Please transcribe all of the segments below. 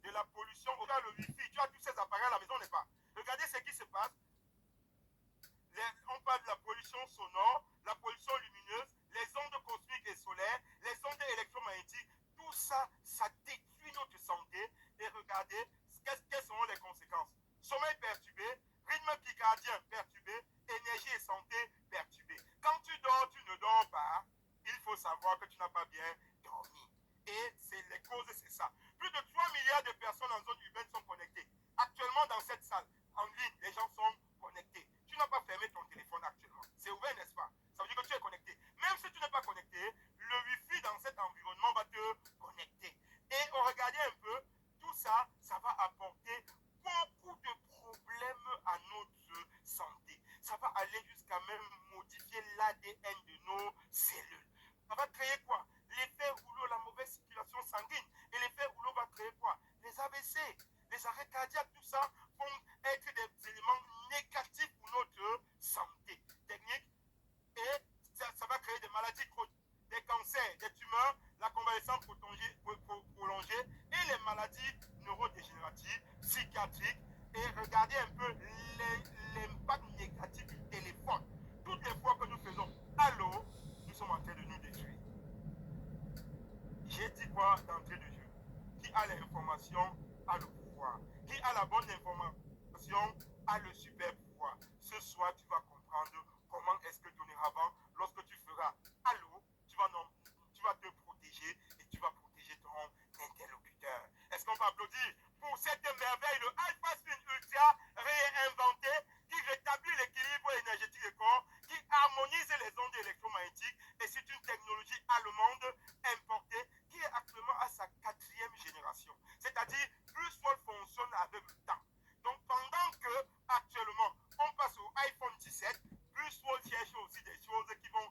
de la pollution. Tu as le wifi, tu as tous ces appareils à la maison, n'est pas? Regardez ce qui se passe. On parle de la pollution sonore, la pollution lumineuse, les ondes cosmiques et solaires, les ondes électromagnétiques. Tout ça, ça détruit notre santé. Et regardez, quelles seront les conséquences? Sommeil perturbé, rythme circadien perturbé, énergie et santé perturbée. Quand tu dors, tu ne dors pas. Il faut savoir que tu n'as pas bien dormi. Et les causes, c'est ça. Plus de 3 milliards de personnes en zone urbaine sont connectées. Actuellement, dans cette salle, en ligne, les gens sont connectés. Tu n'as pas fermé ton téléphone actuellement. C'est ouvert, n'est-ce pas? Ça veut dire que tu es connecté. Même si tu n'es pas connecté, le Wi-Fi dans cet environnement va te connecter. Et regardez un peu, tout ça, ça va apporter beaucoup de problèmes à notre santé. Ça va aller jusqu'à même modifier l'ADN de nos cellules. Ça va créer quoi? L'effet rouleau, la mauvaise circulation sanguine. Et l'effet rouleau va créer quoi? Les AVC, les arrêts cardiaques, tout ça vont être des éléments négatifs pour notre santé technique. Et ça va créer des maladies chroniques, des cancers, des tumeurs, la convalescence prolongée et les maladies neurodégénératives, psychiatriques. Et regardez un peu l'impact négatif du téléphone. Toutes les fois que nous faisons allô, nous sommes en train de nous détruire. J'ai dit quoi d'entrée de jeu? Qui a l'information a le pouvoir. Qui a la bonne information a le super pouvoir. Ce soir, tu vas comprendre comment est-ce que dorénavant, lorsque tu feras allô, tu vas te protéger et tu vas protéger ton interlocuteur. Est-ce qu'on peut applaudir pour cette merveille, le Alpha Spin Ultra réinventé, qui rétablit l'équilibre énergétique du corps, qui harmonise les ondes électromagnétiques, et c'est une technologie allemande importée qui est actuellement à sa 4e génération. C'est-à-dire, BlueSword fonctionne avec le temps. Donc, pendant que actuellement on passe au iPhone 17, BlueSword cherche aussi des choses qui vont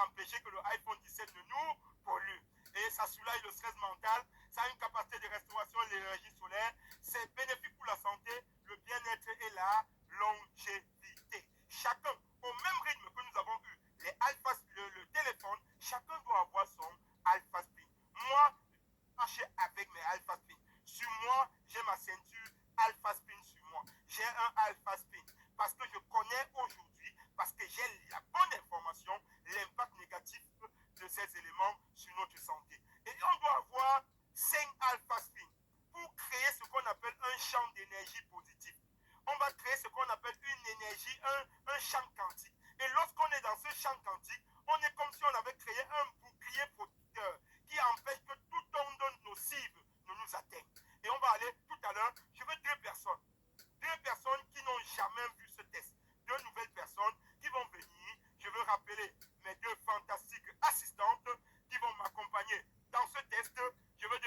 empêcher que le iPhone 17 ne nous pollue. Et ça soulage le stress mental, ça a une capacité de restauration de l'énergie solaire, c'est bénéfique pour la santé, le bien-être et la longévité. Chacun, au même rythme que nous avons eu le téléphone, chacun doit avoir son Alpha Spin. Moi, je marche avec mes Alpha Spin. Sur moi, j'ai ma ceinture Alpha Spin sur moi. J'ai un Alpha Spin parce que je connais aujourd'hui, parce que j'ai la bonne information, l'impact négatif de ces éléments sur notre santé. Et on doit avoir 5 Alpha Spin pour créer ce qu'on appelle un champ d'énergie positif. On va créer ce qu'on appelle une énergie, un champ quantique. Et lorsqu'on est dans ce champ quantique, on est comme si on avait créé un